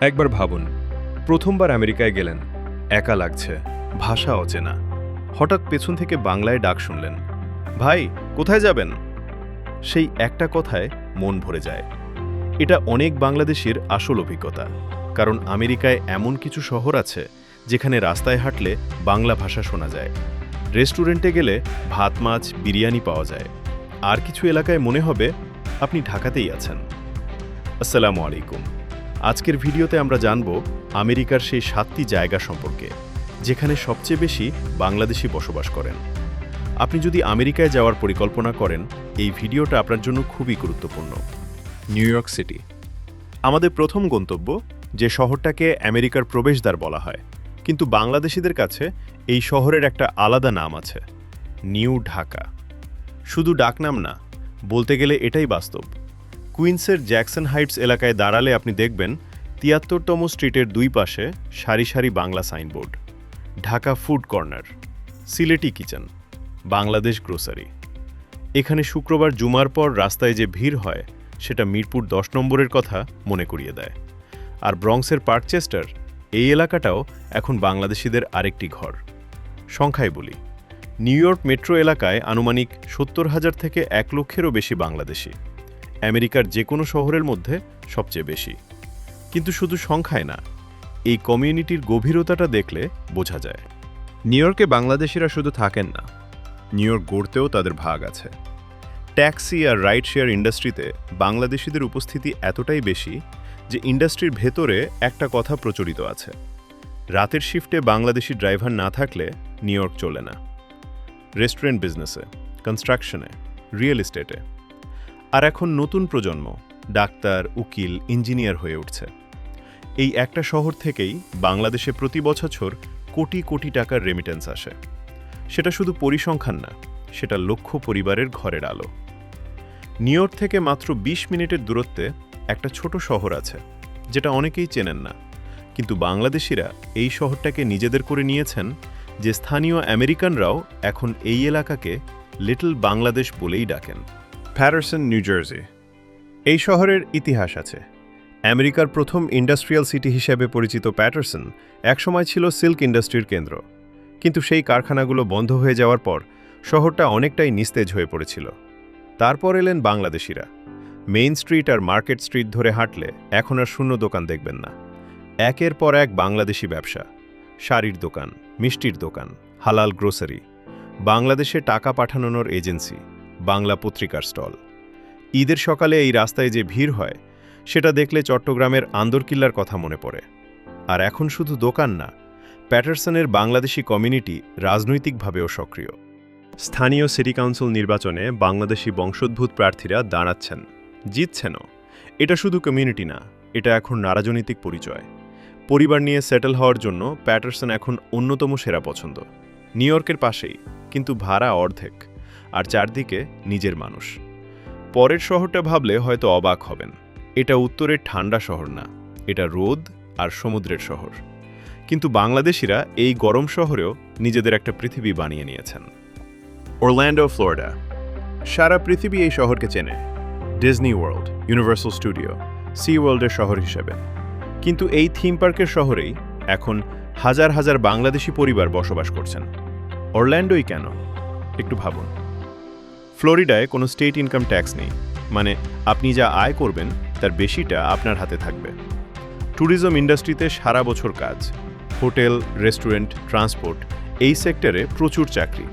একবার ভাবুন, প্রথমবার আমেরিকায় গেলেন, একা লাগছে, ভাষা অচেনা। হঠাৎ পেছন থেকে বাংলায় ডাক শুনলেন, ভাই কোথায় যাবেন? সেই একটা কথায় মন ভরে যায়। এটা অনেক বাংলাদেশির আসল অভিজ্ঞতা, কারণ আমেরিকায় এমন কিছু শহর আছে যেখানে রাস্তায় হাঁটলে বাংলা ভাষা শোনা যায়। রেস্টুরেন্টে গেলে ভাত মাছ বিরিয়ানি পাওয়া যায়, আর কিছু এলাকায় মনে হবে আপনি ঢাকাতেই আছেন। আসসালামু আলাইকুম। আজকের ভিডিওতে আমরা জানব আমেরিকার সেই 7টি জায়গা সম্পর্কে যেখানে সবচেয়ে বেশি বাংলাদেশি বসবাস করেন। আপনি যদি আমেরিকায় যাওয়ার পরিকল্পনা করেন, এই ভিডিওটা আপনার জন্য খুবই গুরুত্বপূর্ণ। নিউ ইয়র্ক সিটি আমাদের প্রথম গন্তব্য, যে শহরটাকে আমেরিকার প্রবেশদ্বার বলা হয়, কিন্তু বাংলাদেশিদের কাছে এই শহরের একটা আলাদা নাম আছে, নিউ ঢাকা। শুধু ডাকনাম না, বলতে গেলে এটাই বাস্তব। কুইন্সের জ্যাকসন হাইটস এলাকায় দাঁড়ালে আপনি দেখবেন ৭৩তম স্ট্রিটের দুই পাশে সারি সারি Bangla signboard. Dhaka food corner, Sylheti kitchen, Bangladesh grocery. এখানে শুক্রবার জুমার পর রাস্তায় যে ভিড় হয়, সেটা মিরপুর ১০ নম্বরের কথা মনে করিয়ে দেয়। আর ব্রঙ্কসের পার্কচেস্টার, এই এলাকাটাও এখন বাংলাদেশিদের আরেকটি ঘর। সংখ্যায় বলি, নিউ ইয়র্ক মেট্রো এলাকায় আনুমানিক ৭০,০০০ থেকে ১ লক্ষেরও বেশি বাংলাদেশি। আমেরিকার যে কোনো শহরের মধ্যে সবচেয়ে বেশি। কিন্তু শুধু সংখ্যায় না, এই কমিউনিটির গভীরতাটা দেখলে বোঝা যায়। নিউ ইয়র্কে বাংলাদেশিরা শুধু থাকেন না, নিউ ইয়র্ক গড়তেও তাদের ভাগ আছে। ট্যাক্সি আর রাইড শেয়ার ইন্ডাস্ট্রিতে বাংলাদেশিদের উপস্থিতি এতটাই বেশি যে ইন্ডাস্ট্রির ভেতরে একটা কথা প্রচলিত আছে, রাতের শিফটে বাংলাদেশি ড্রাইভার না থাকলে নিউ ইয়র্ক চলে না। রেস্টুরেন্ট বিজনেসে, কনস্ট্রাকশনে, রিয়েল এস্টেটে। আর এখন নতুন প্রজন্ম ডাক্তার, উকিল, ইঞ্জিনিয়ার হয়ে উঠছে। এই একটা শহর থেকেই বাংলাদেশে প্রতি বছর কোটি কোটি টাকার রেমিটেন্স আসে। সেটা শুধু পরিসংখ্যান না, সেটা লক্ষ পরিবারের ঘরের আলো। নিউ ইয়র্ক থেকে মাত্র ২০ মিনিটের দূরত্বে একটা ছোট শহর আছে, যেটা অনেকেই চেনেন না, কিন্তু বাংলাদেশিরা এই শহরটাকে নিজেদের করে নিয়েছেন, যে স্থানীয় আমেরিকানরাও এখন এই এলাকাকে লিটল বাংলাদেশ বলেই ডাকেন। Paterson, New Jersey. এই শহরের ইতিহাস আছে। আমেরিকার প্রথম ইন্ডাস্ট্রিয়াল সিটি হিসেবে পরিচিত প্যাটারসন একসময় ছিল সিল্ক ইন্ডাস্ট্রির কেন্দ্র, কিন্তু সেই কারখানাগুলো বন্ধ হয়ে যাওয়ার পর শহরটা অনেকটাই নিস্তেজ হয়ে পড়েছিল। তারপর এলেন বাংলাদেশিরা। মেইন স্ট্রিট আর মার্কেট স্ট্রিট ধরে হাঁটলে এখন আর শূন্য দোকান দেখবেন না। একের পর এক বাংলাদেশি ব্যবসা, শাড়ির দোকান, মিষ্টির দোকান, হালাল গ্রোসারি, বাংলাদেশে টাকা পাঠানোর এজেন্সি, বাংলা পত্রিকার স্টল। ঈদের সকালে এই রাস্তায় যে ভিড় হয়, সেটা দেখলে চট্টগ্রামের আন্দরকিল্লার কথা মনে পড়ে। আর এখন শুধু দোকান না, প্যাটারসনের বাংলাদেশি কমিউনিটি রাজনৈতিকভাবেও সক্রিয়। স্থানীয় সিটি কাউন্সিল নির্বাচনে বাংলাদেশি বংশোদ্ভূত প্রার্থীরা দাঁড়াচ্ছেন, জিতছেনও। এটা শুধু কমিউনিটি না, এটা এখন রাজনৈতিক পরিচয়। পরিবার নিয়ে সেটেল হওয়ার জন্য প্যাটারসন এখন অন্যতম সেরা পছন্দ। নিউ ইয়র্কের পাশেই, কিন্তু ভাড়া অর্ধেক, আর চারদিকে নিজের মানুষ। পরের শহরটা ভাবলে হয়তো অবাক হবেন, এটা উত্তরের ঠান্ডা শহর না, এটা রোদ আর সমুদ্রের শহর। কিন্তু বাংলাদেশিরা এই গরম শহরেও নিজেদের একটা পৃথিবী বানিয়ে নিয়েছেন। Orlando, Florida. সারা পৃথিবী এই শহরকে চেনে, Disney World, Universal Studio, Sea ওয়ার্ল্ডের শহর হিসেবে। কিন্তু এই থিম পার্কের শহরেই এখন হাজার হাজার বাংলাদেশি পরিবার বসবাস করছেন। অরল্যান্ডোই কেন? একটু ভাবুন। ফ্লোরিডায় কোনো স্টেট ইনকাম ট্যাক্স নেই, মানে আপনি যা আয় করবেন তার বেশিটা আপনার হাতে থাকবে। ট্যুরিজম ইন্ডাস্ট্রিতে সারা বছর কাজ, হোটেল, রেস্টুরেন্ট, ট্রান্সপোর্ট, এই সেক্টরে প্রচুর চাকরি।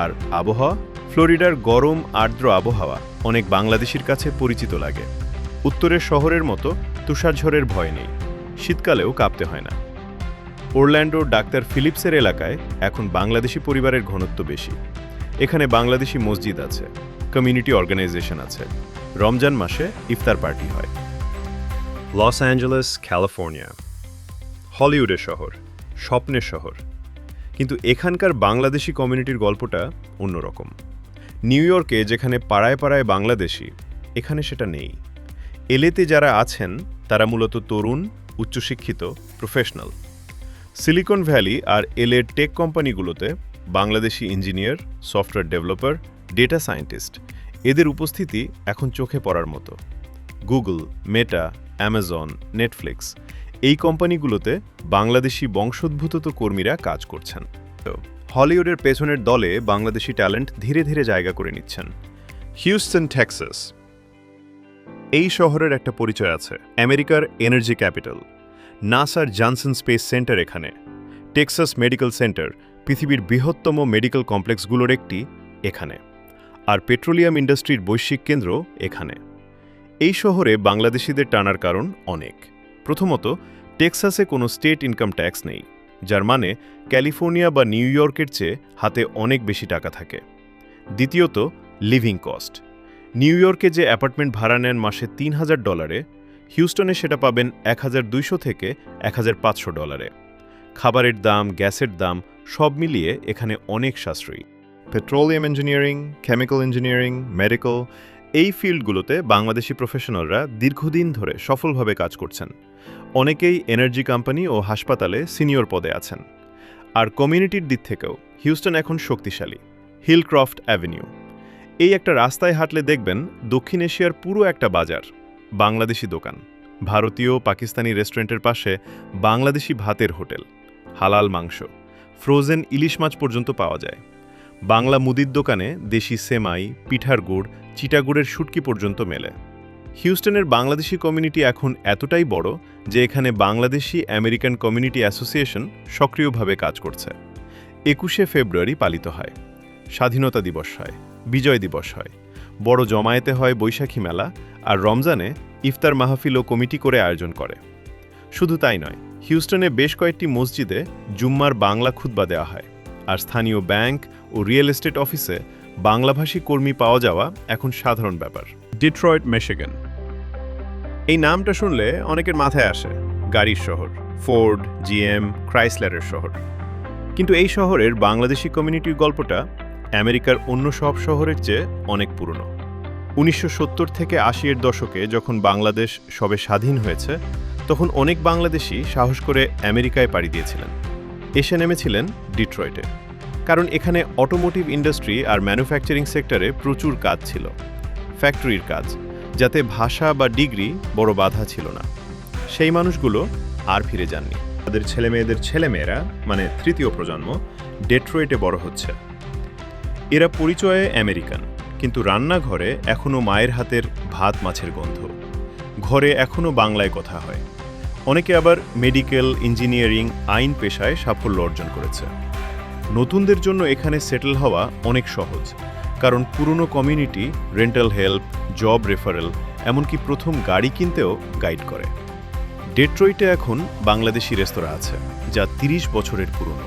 আর আবহাওয়া, ফ্লোরিডার গরম আর্দ্র আবহাওয়া অনেক বাংলাদেশির কাছে পরিচিত লাগে। উত্তরের শহরের মতো তুষারঝড়ের ভয় নেই, শীতকালেও কাঁপতে হয় না। অরল্যান্ডোর ডাক্তার ফিলিপসের এলাকায় এখন বাংলাদেশি পরিবারের ঘনত্ব বেশি। এখানে বাংলাদেশি মসজিদ আছে, কমিউনিটি অর্গানাইজেশন আছে, রমজান মাসে ইফতার পার্টি হয়। Los Angeles, California. হলিউডের শহর, স্বপ্নের শহর। কিন্তু এখানকার বাংলাদেশি কমিউনিটির গল্পটা অন্যরকম। নিউ ইয়র্কে যেখানে পাড়ায় পাড়ায় বাংলাদেশি, এখানে সেটা নেই। এলেতে যারা আছেন তারা মূলত তরুণ, উচ্চশিক্ষিত, প্রফেশনাল। সিলিকন ভ্যালি আর এলের টেক কোম্পানিগুলোতে Bangladeshi engineer, software developer, data scientist, এদের উপস্থিতি এখন চোখে পড়ার মতো। গুগল, মেটা, অ্যামাজন, নেটফ্লিক্স, এই কোম্পানিগুলোতে বাংলাদেশি বংশোদ্ভূত কর্মীরা কাজ করছেন। হলিউডের পেছনের দলে বাংলাদেশি ট্যালেন্ট ধীরে ধীরে জায়গা করে নিচ্ছেন। Houston, Texas. এই শহরের একটা পরিচয় আছে, আমেরিকার এনার্জি ক্যাপিটাল। নাসার জনসন স্পেস সেন্টার এখানে। টেক্সাস মেডিকেল সেন্টার, পৃথিবীর বৃহত্তম মেডিকেল কমপ্লেক্সগুলোর একটি এখানে। আর পেট্রোলিয়াম ইন্ডাস্ট্রির বৈশ্বিক কেন্দ্র এখানে। এই শহরে বাংলাদেশিদের টানার কারণ অনেক। প্রথমত, টেক্সাসে কোনো স্টেট ইনকাম ট্যাক্স নেই, যার মানে ক্যালিফোর্নিয়া বা নিউ ইয়র্কের চেয়ে হাতে অনেক বেশি টাকা থাকে। দ্বিতীয়ত, লিভিং কস্ট। নিউ ইয়র্কে যে অ্যাপার্টমেন্ট ভাড়া নেন মাসে $3,000, হিউস্টনে সেটা পাবেন $1,200 থেকে $1,500। খাবারের দাম, গ্যাসের দাম সব মিলিয়ে এখানে অনেক সাশ্রয়ী। Petroleum engineering, chemical engineering, medical, এই ফিল্ডগুলোতে বাংলাদেশি প্রফেশনালরা দীর্ঘদিন ধরে সফলভাবে কাজ করছেন। অনেকেই এনার্জি কোম্পানি ও হাসপাতালে সিনিয়র পদে আছেন। আর কমিউনিটির দিক থেকেও হিউস্টন এখন শক্তিশালী। হিলক্রফট অ্যাভিনিউ, এই একটা রাস্তায় হাঁটলে দেখবেন দক্ষিণ এশিয়ার পুরো একটা বাজার। বাংলাদেশি দোকান, ভারতীয় পাকিস্তানি রেস্টুরেন্টের পাশে বাংলাদেশি ভাতের হোটেল, হালাল মাংস, ফ্রোজেন ইলিশ মাছ পর্যন্ত পাওয়া যায়। বাংলা মুদির দোকানে দেশি সেমাই, পিঠার গুড়, চিটাগুড়ের শুটকি পর্যন্ত মেলে। হিউস্টনের বাংলাদেশি কমিউনিটি এখন এতটাই বড় যে এখানে বাংলাদেশি আমেরিকান কমিউনিটি অ্যাসোসিয়েশন সক্রিয়ভাবে কাজ করছে। 21শে ফেব্রুয়ারি পালিত হয়, স্বাধীনতা দিবস হয়, বিজয় দিবস হয়, বড় জমায়েতে হয় বৈশাখী মেলা, আর রমজানে ইফতার মাহফিল ও কমিটি করে আয়োজন করে। শুধু তাই নয়, হিউস্টনে বেশ কয়েকটি মসজিদে জুম্মার বাংলা খুতবা দেওয়া হয়, আর স্থানীয় ব্যাংক ও রিয়েল এস্টেট অফিসে বাংলাভাষী কর্মী পাওয়া যাওয়া এখন সাধারণ ব্যাপার। ডিট্রয়েট, মিশিগান, এই নামটা শুনলে অনেকের মাথায় আসে গাড়ির শহর, ফোর্ড, জিএম, ক্রাইসলারের শহর। কিন্তু এই শহরের বাংলাদেশি কমিউনিটির গল্পটা আমেরিকার অন্য সব শহরের চেয়ে অনেক পুরনো। 1970 থেকে 80-এর দশকে যখন বাংলাদেশ সবে স্বাধীন হয়েছে, তখন অনেক বাংলাদেশি সাহস করে আমেরিকায় পাড়ি দিয়েছিলেন। এসে নেমেছিলেন ডিট্রয়েটে, কারণ এখানে অটোমোটিভ ইন্ডাস্ট্রি আর ম্যানুফ্যাকচারিং সেক্টরে প্রচুর কাজ ছিল, ফ্যাক্টরির কাজ, যাতে ভাষা বা ডিগ্রি বড় বাধা ছিল না। সেই মানুষগুলো আর ফিরে যাননি। তাদের ছেলেমেয়েদের ছেলেমেয়েরা, মানে তৃতীয় প্রজন্ম, ডেট্রয়েটে বড় হচ্ছে। এরা পরিচয়ে আমেরিকান, কিন্তু রান্নাঘরে এখনও মায়ের হাতের ভাত মাছের গন্ধ। ঘরে এখনও বাংলায় কথা হয়। অনেকে আবার মেডিকেল, ইঞ্জিনিয়ারিং, আইন পেশায় সাফল্য অর্জন করেছে। নতুনদের জন্য এখানে সেটেল হওয়া অনেক সহজ, কারণ পুরনো community rental help, job referral, এমনকি প্রথম গাড়ি কিনতেও গাইড করে। ডেট্রয়েটে এখন বাংলাদেশি রেস্তোরাঁ আছে, যা 30 বছরের পুরনো।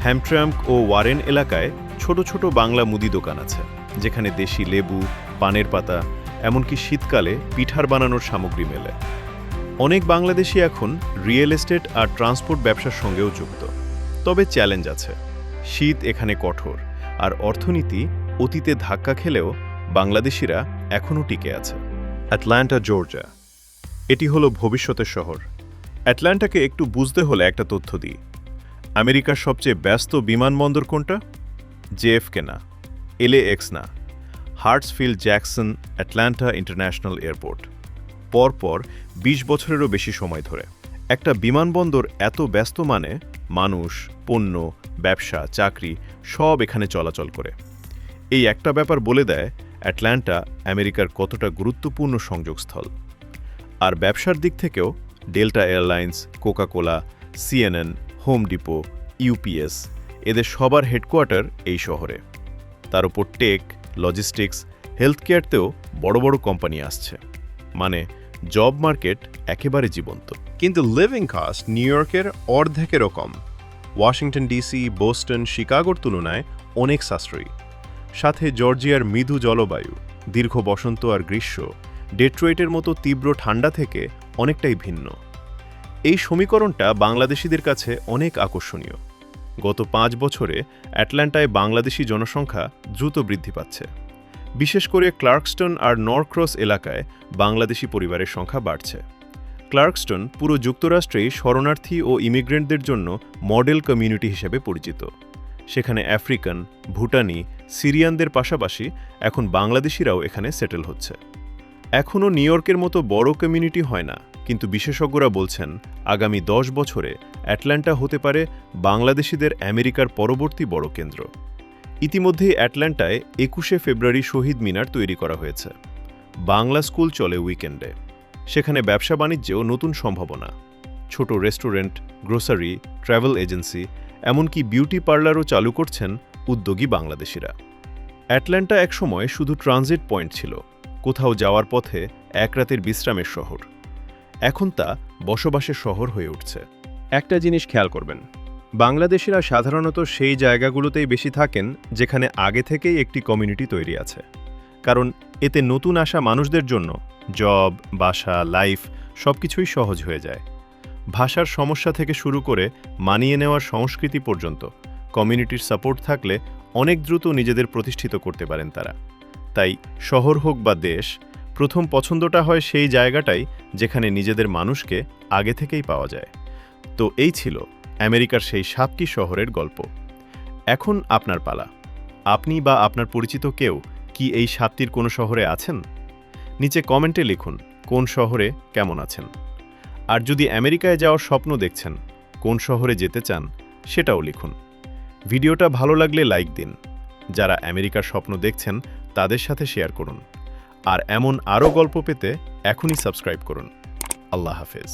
হ্যামট্রাম্প ও ওয়ারেন এলাকায় ছোট ছোট বাংলা মুদি দোকান আছে, যেখানে দেশি লেবু, পানের পাতা, এমনকি শীতকালে পিঠার বানানোর সামগ্রী মেলে। অনেক বাংলাদেশি এখন রিয়েল এস্টেট আর ট্রান্সপোর্ট ব্যবসার সঙ্গেও যুক্ত। তবে চ্যালেঞ্জ আছে। শীত এখানে কঠোর, আর অর্থনীতি অতীতে ধাক্কা খেলেও বাংলাদেশিরা এখনও টিকে আছে। অ্যাটলান্টা, জর্জিয়া, এটি হলো ভবিষ্যতের শহর। অ্যাটলান্টাকে একটু বুঝতে হলে একটা তথ্য দিই। আমেরিকার সবচেয়ে ব্যস্ত বিমানবন্দর কোনটা? জেএফকে না, LAX না, হার্টসফিল্ড জ্যাকসন অ্যাটলান্টা ইন্টারন্যাশনাল এয়ারপোর্ট। পরপর 20 বছরেরও বেশি সময় ধরে একটা বিমানবন্দর এত ব্যস্ত, মানে মানুষ, পণ্য, ব্যবসা, চাকরি সব এখানে চলাচল করে। এই একটা ব্যাপার বলে দেয় অ্যাটলান্টা আমেরিকার কতটা গুরুত্বপূর্ণ সংযোগস্থল। আর ব্যবসার দিক থেকেও delta airlines, Coca-Cola, CNN, home depot, UPS, এদের সবার হেডকোয়ার্টার এই শহরে। তার উপর টেক, লজিস্টিক্স, হেলথ কেয়ারতেও বড় বড় কোম্পানি আসছে, মানে জব মার্কেট একেবারে জীবন্ত। কিন্তু লিভিং কস্ট নিউ ইয়র্কের অর্ধেকেরও কম। ওয়াশিংটন ডিসি, বোস্টন, শিকাগোর তুলনায় অনেক সাশ্রয়ী। সাথে জর্জিয়ার মৃদু জলবায়ু, দীর্ঘ বসন্ত আর গ্রীষ্ম ডেট্রয়েটের মতো তীব্র ঠান্ডা থেকে অনেকটাই ভিন্ন। এই সমীকরণটা বাংলাদেশিদের কাছে অনেক আকর্ষণীয়। গত 5 বছরে অ্যাটলান্টায় বাংলাদেশি জনসংখ্যা দ্রুত বৃদ্ধি পাচ্ছে। বিশেষ করে ক্লার্কস্টন আর নরক্রস এলাকায় বাংলাদেশি পরিবারের সংখ্যা বাড়ছে। ক্লার্কস্টন পুরো যুক্তরাষ্ট্রেই শরণার্থী ও ইমিগ্রেন্টদের জন্য মডেল কমিউনিটি হিসেবে পরিচিত। সেখানে আফ্রিকান, ভুটানি, সিরিয়ানদের পাশাপাশি এখন বাংলাদেশিরাও এখানে সেটেল হচ্ছে। এখনও নিউ ইয়র্কের মতো বড় কমিউনিটি হয় না, কিন্তু বিশেষজ্ঞরা বলছেন আগামী 10 বছরে অ্যাটলান্টা হতে পারে বাংলাদেশিদের আমেরিকার পরবর্তী বড় কেন্দ্র। ইতিমধ্যেই অ্যাটলান্টায় 21শে ফেব্রুয়ারি শহীদ মিনার তৈরি করা হয়েছে। বাংলা স্কুল চলে উইকেন্ডে। সেখানে ব্যবসা বাণিজ্যেও নতুন সম্ভাবনা। ছোট রেস্টুরেন্ট, গ্রোসারি, ট্রাভেল এজেন্সি, এমনকি বিউটি পার্লারও চালু করছেন উদ্যোগী বাংলাদেশিরা। অ্যাটলান্টা একসময় শুধু ট্রানজিট পয়েন্ট ছিল, কোথাও যাওয়ার পথে এক রাতের বিশ্রামের শহর। এখন তা বসবাসের শহর হয়ে উঠছে। একটা জিনিস খেয়াল করবেন, বাংলাদেশিরা সাধারণত সেই জায়গাগুলোতেই বেশি থাকেন যেখানে আগে থেকেই একটি কমিউনিটি তৈরি আছে। কারণ এতে নতুন আসা মানুষদের জন্য জব, বাসা, লাইফ সবকিছুই সহজ হয়ে যায়। ভাষার সমস্যা থেকে শুরু করে মানিয়ে নেওয়ার সংস্কৃতি পর্যন্ত কমিউনিটির সাপোর্ট থাকলে অনেক দ্রুত নিজেদের প্রতিষ্ঠিত করতে পারেন তারা। তাই শহর হোক বা দেশ, প্রথম পছন্দটা হয় সেই জায়গাটাই যেখানে নিজেদের মানুষকে আগে থেকেই পাওয়া যায়। তো এই ছিল আমেরিকার সেই 7টি শহরের গল্প। এখন আপনার পালা। আপনি বা আপনার পরিচিত কেউ কি এই 7টির কোনো শহরে আছেন? নিচে কমেন্টে লিখুন কোন শহরে কেমন আছেন। আর যদি আমেরিকায় যাওয়ার স্বপ্ন দেখছেন, কোন শহরে যেতে চান সেটাও লিখুন। ভিডিওটা ভালো লাগলে লাইক দিন। যারা আমেরিকার স্বপ্ন দেখছেন তাদের সাথে শেয়ার করুন। আর এমন আরও গল্প পেতে এখনই সাবস্ক্রাইব করুন। আল্লাহ হাফেজ।